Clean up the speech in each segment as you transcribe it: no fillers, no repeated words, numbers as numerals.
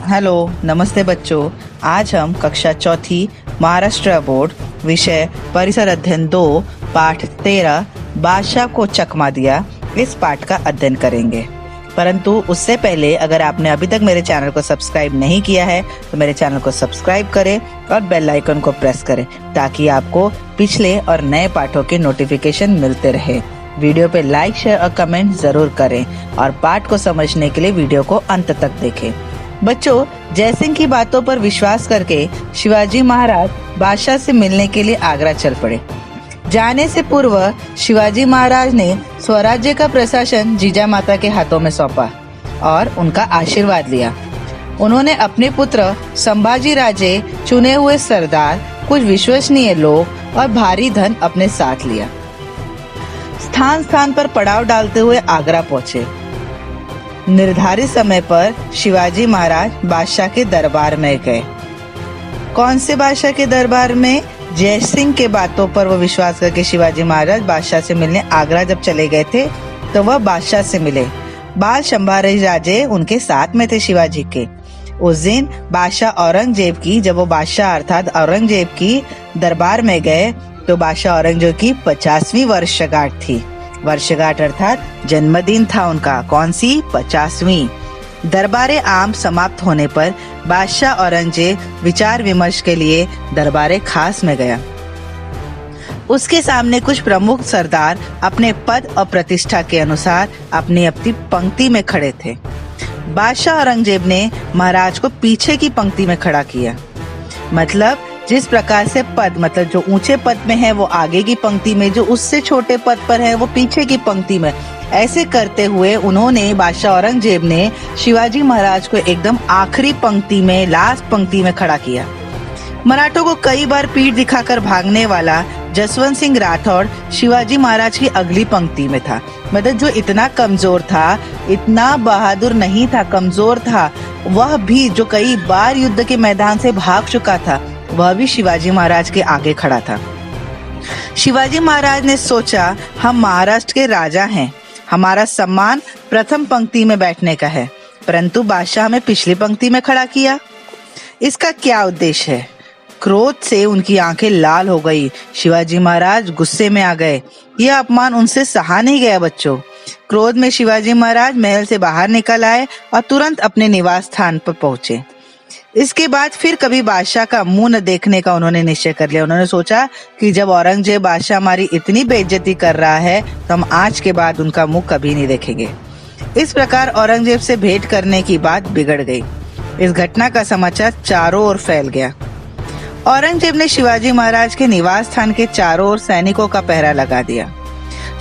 Hello, नमस्ते बच्चों। आज हम कक्षा चौथी महाराष्ट्र बोर्ड विषय परिसर अध्ययन 2 पाठ 13 बादशाह को चकमा दिया इस पाठ का अध्ययन करेंगे। परंतु उससे पहले अगर आपने अभी तक मेरे चैनल को सब्सक्राइब नहीं किया है तो मेरे चैनल को सब्सक्राइब करें और बेल आइकन को प्रेस करें ताकि आपको पिछले और नए पाठों के नोटिफिकेशन मिलते रहे। वीडियो पे लाइक, शेयर और कमेंट जरूर करें और पाठ को समझने के लिए वीडियो को अंत तक देखें। बच्चों, जयसिंह की बातों पर विश्वास करके शिवाजी महाराज बादशाह से मिलने के लिए आगरा चल पड़े। जाने से पूर्व शिवाजी महाराज ने स्वराज्य का प्रशासन जीजामाता के हाथों में सौंपा और उनका आशीर्वाद लिया। उन्होंने अपने पुत्र संभाजी राजे, चुने हुए सरदार, कुछ विश्वसनीय लोग और भारी धन अपने साथ लिया। स्थान स्थान पर पड़ाव डालते हुए आगरा पहुंचे। निर्धारित समय पर शिवाजी महाराज बादशाह के दरबार में गए। कौन से बादशाह के दरबार में? जयसिंह के बातों पर वो विश्वास करके शिवाजी महाराज बादशाह से मिलने आगरा जब चले गए थे तो वह बादशाह से मिले। बाल संभाजी राजे उनके साथ में थे शिवाजी के। उस दिन बादशाह औरंगजेब की जब वो बादशाह अर्थात औरंगजेब की दरबार में गए तो बादशाह औरंगजेब की 50वीं वर्षगांठ थी। वर्षगांठ अर्थात जन्मदिन था उनका। कौन सी? 50वीं। दरबारे आम समाप्त होने पर बादशाह औरंगजेब विचार विमर्श के लिए दरबारे खास में गया। उसके सामने कुछ प्रमुख सरदार अपने पद और प्रतिष्ठा के अनुसार अपनी अपनी पंक्ति में खड़े थे। बादशाह औरंगजेब ने महाराज को पीछे की पंक्ति में खड़ा किया। मतलब जिस प्रकार से पद मतलब जो ऊंचे पद में है वो आगे की पंक्ति में, जो उससे छोटे पद पर है वो पीछे की पंक्ति में। ऐसे करते हुए उन्होंने बादशाह औरंगजेब ने शिवाजी महाराज को एकदम आखिरी पंक्ति में, लास्ट पंक्ति में खड़ा किया। मराठों को कई बार पीठ दिखाकर भागने वाला जसवंत सिंह राठौड़ शिवाजी महाराज की अगली पंक्ति में था। मतलब जो इतना कमजोर था, इतना बहादुर नहीं था, कमजोर था, वह भी जो कई बार युद्ध के मैदान से भाग चुका था, वह भी शिवाजी महाराज के आगे खड़ा था। शिवाजी महाराज ने सोचा, हम महाराष्ट्र के राजा हैं, हमारा सम्मान प्रथम पंक्ति में बैठने का है, परंतु बादशाह हमें पिछली पंक्ति में खड़ा किया। इसका क्या उद्देश्य है? क्रोध से उनकी आंखें लाल हो गई। शिवाजी महाराज गुस्से में आ गए। यह अपमान उनसे सहा नहीं गया बच्चों। क्रोध में शिवाजी महाराज महल से बाहर निकल आए और तुरंत अपने निवास स्थान पर पहुंचे। इसके बाद फिर कभी बादशाह का मुंह न देखने का उन्होंने निश्चय कर लिया। उन्होंने सोचा कि जब औरंगजेब बादशाह हमारी इतनी बेइज्जती कर रहा है तो हम आज के बाद उनका मुंह कभी नहीं देखेंगे। इस प्रकार औरंगजेब से भेंट करने की बात बिगड़ गई। इस घटना का समाचार चारों ओर फैल गया। औरंगजेब ने शिवाजी महाराज के निवास स्थान के चारों ओर सैनिकों का पहरा लगा दिया।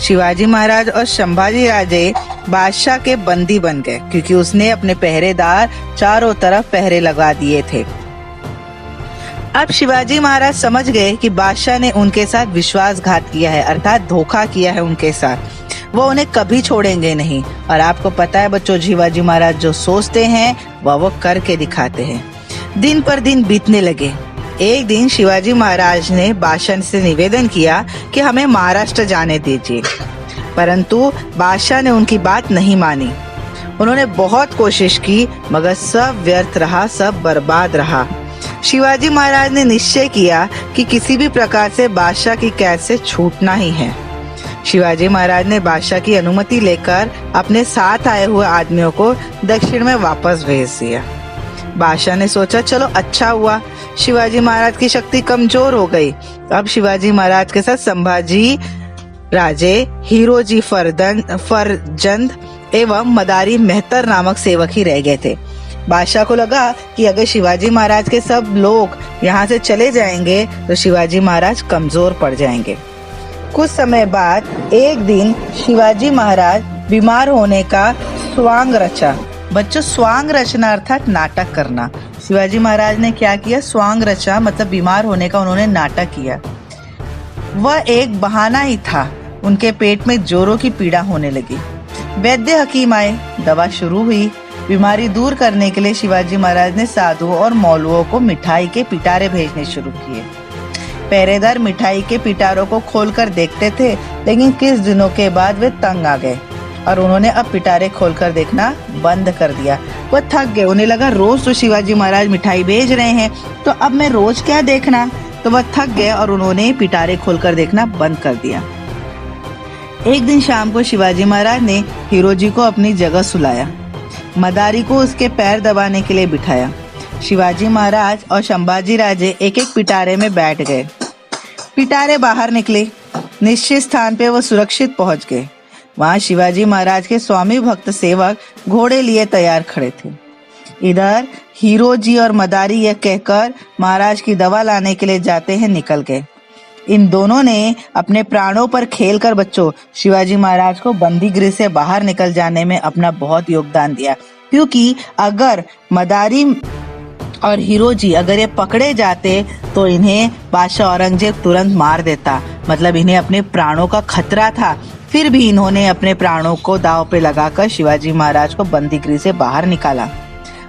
शिवाजी महाराज और संभाजी राजे बादशाह के बंदी बन गए क्योंकि उसने अपने पहरेदार चारों तरफ पहरे लगा दिए थे। अब शिवाजी महाराज समझ गए कि बादशाह ने उनके साथ विश्वासघात किया है, अर्थात धोखा किया है उनके साथ। वो उन्हें कभी छोड़ेंगे नहीं। और आपको पता है बच्चों, शिवाजी महाराज जो सोचते हैं वो करके दिखाते हैं। दिन पर दिन बीतने लगे। एक दिन शिवाजी महाराज ने बादशाह से निवेदन किया कि हमें महाराष्ट्र जाने दीजिए, परंतु बादशाह ने उनकी बात नहीं मानी। उन्होंने बहुत कोशिश की मगर सब व्यर्थ रहा, सब बर्बाद रहा। शिवाजी महाराज ने निश्चय किया कि किसी भी प्रकार से बादशाह की कैद से छूटना ही है। शिवाजी महाराज ने बादशाह की अनुमति लेकर अपने साथ आए हुए आदमियों को दक्षिण में वापस भेज दिया। बादशाह ने सोचा चलो अच्छा हुआ, शिवाजी महाराज की शक्ति कमजोर हो गई। अब शिवाजी महाराज के साथ संभाजी राजे, हीरोजी फरजंद एवं मदारी मेहतर नामक सेवक ही रह गए थे। बादशाह को लगा कि अगर शिवाजी महाराज के सब लोग यहाँ से चले जाएंगे तो शिवाजी महाराज कमजोर पड़ जाएंगे। कुछ समय बाद एक दिन शिवाजी महाराज बीमार होने का स्वांग रचा। बच्चों, स्वांग रचना अर्थात नाटक करना। शिवाजी महाराज ने क्या किया? स्वांग रचा, मतलब बीमार होने का उन्होंने नाटक किया। वह एक बहाना ही था। उनके पेट में जोरों की पीड़ा होने लगी। वैद्य हकीम आए, दवा शुरू हुई। बीमारी दूर करने के लिए शिवाजी महाराज ने साधुओं और मौलुओं को मिठाई के पिटारे भेजने शुरू किए। पहरेदार मिठाई के पिटारों को खोलकर देखते थे, लेकिन कुछ दिनों के बाद वे तंग आ गए और उन्होंने अब पिटारे खोलकर देखना बंद कर दिया। वो थक गए, उन्हें लगा रोज तो शिवाजी महाराज मिठाई भेज रहे हैं, तो अब मैं रोज क्या देखना। तो वह थक गए और उन्होंने पिटारे खोलकर देखना बंद कर दिया। एक दिन शाम को शिवाजी महाराज ने हीरोजी को अपनी जगह सुलाया, मदारी को उसके पैर दबाने के लिए बिठाया। शिवाजी महाराज और संभाजी राजे एक एक पिटारे में बैठ गए। पिटारे बाहर निकले, निश्चित स्थान पे वो सुरक्षित पहुंच गए। वहां शिवाजी महाराज के स्वामी भक्त सेवक घोड़े लिए तैयार खड़े थे। इधर हीरो जी और मदारी यह कहकर महाराज की दवा लाने के लिए जाते हैं निकल गए। इन दोनों ने अपने प्राणों पर खेलकर बच्चों शिवाजी महाराज को बंदी गृह से बाहर निकल जाने में अपना बहुत योगदान दिया, क्योंकि अगर मदारी और हीरो जी अगर ये पकड़े जाते तो इन्हें बादशाह औरंगजेब तुरंत मार देता, मतलब इन्हें अपने प्राणों का खतरा था। फिर भी इन्होंने अपने प्राणों को दांव पे लगाकर शिवाजी महाराज को बंदी गृह से बाहर निकाला।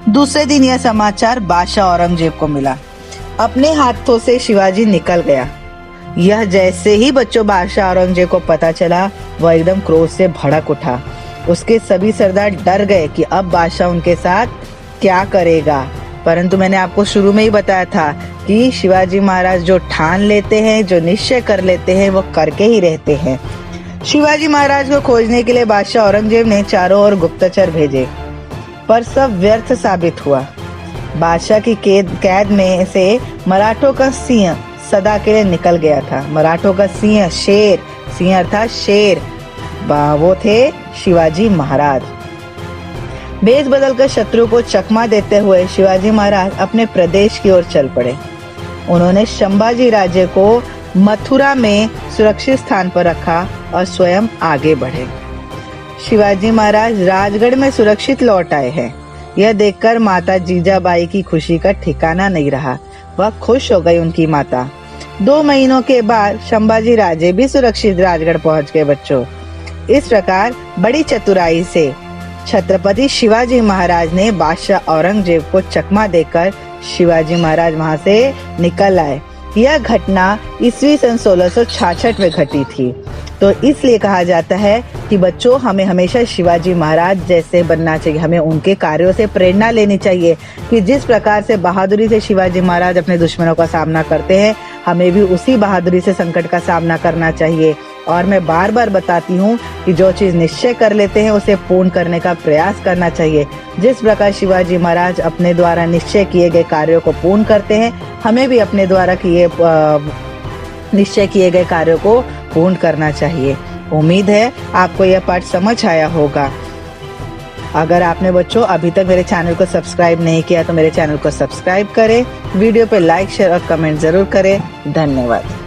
दूसरे दिन यह समाचार बादशाह औरंगजेब को मिला। अपने हाथों से शिवाजी निकल गया। यह जैसे ही बच्चों बादशाह औरंगजेब को पता चला, वह एकदम क्रोध से भड़क उठा। उसके सभी सरदार डर गए कि अब बादशाह उनके साथ क्या करेगा। परंतु मैंने आपको शुरू में ही बताया था कि शिवाजी महाराज जो ठान लेते हैं, जो निश्चय कर लेते हैं, वो करके ही रहते हैं। शिवाजी महाराज को खोजने के लिए बादशाह औरंगजेब ने चारों ओर गुप्तचर भेजे, पर सब व्यर्थ साबित हुआ। बादशाह की कैद में से मराठों का सिंह सदा के लिए निकल गया था। मराठों का सिंह शेर, सिंह अर्थात शेर, वो थे शिवाजी महाराज। भेष बदलकर शत्रु को चकमा देते हुए शिवाजी महाराज अपने प्रदेश की ओर चल पड़े। उन्होंने संभाजी राजे को मथुरा में सुरक्षित स्थान पर रखा और स्वयं आगे बढ़े। शिवाजी महाराज राजगढ़ में सुरक्षित लौट आए हैं। यह देखकर माता जीजाबाई की खुशी का ठिकाना नहीं रहा। वह खुश हो गई उनकी माता। 2 महीनों के बाद संभाजी राजे भी सुरक्षित राजगढ़ पहुंच गए बच्चों। इस प्रकार बड़ी चतुराई से छत्रपति शिवाजी महाराज ने बादशाह औरंगजेब को चकमा देकर शिवाजी महाराज वहां से निकल आए। यह घटना ईस्वी सन 1666 में घटी थी। तो इसलिए कहा जाता है कि बच्चों हमें हमेशा शिवाजी महाराज जैसे बनना चाहिए। हमें उनके कार्यों से प्रेरणा लेनी चाहिए कि जिस प्रकार से बहादुरी से शिवाजी महाराज अपने दुश्मनों का सामना करते हैं, हमें भी उसी बहादुरी से संकट का सामना करना चाहिए। और मैं बार बार बताती हूँ कि जो चीज निश्चय कर लेते हैं उसे पूर्ण करने का प्रयास करना चाहिए। जिस प्रकार शिवाजी महाराज अपने द्वारा निश्चय किए गए कार्यों को पूर्ण करते हैं, हमें भी अपने द्वारा निश्चय किए गए कार्यों को पूर्ण करना चाहिए। उम्मीद है आपको यह पाठ समझ आया होगा। अगर आपने बच्चों अभी तक मेरे चैनल को सब्सक्राइब नहीं किया तो मेरे चैनल को सब्सक्राइब करें, वीडियो पे लाइक शेयर और कमेंट जरूर करें। धन्यवाद।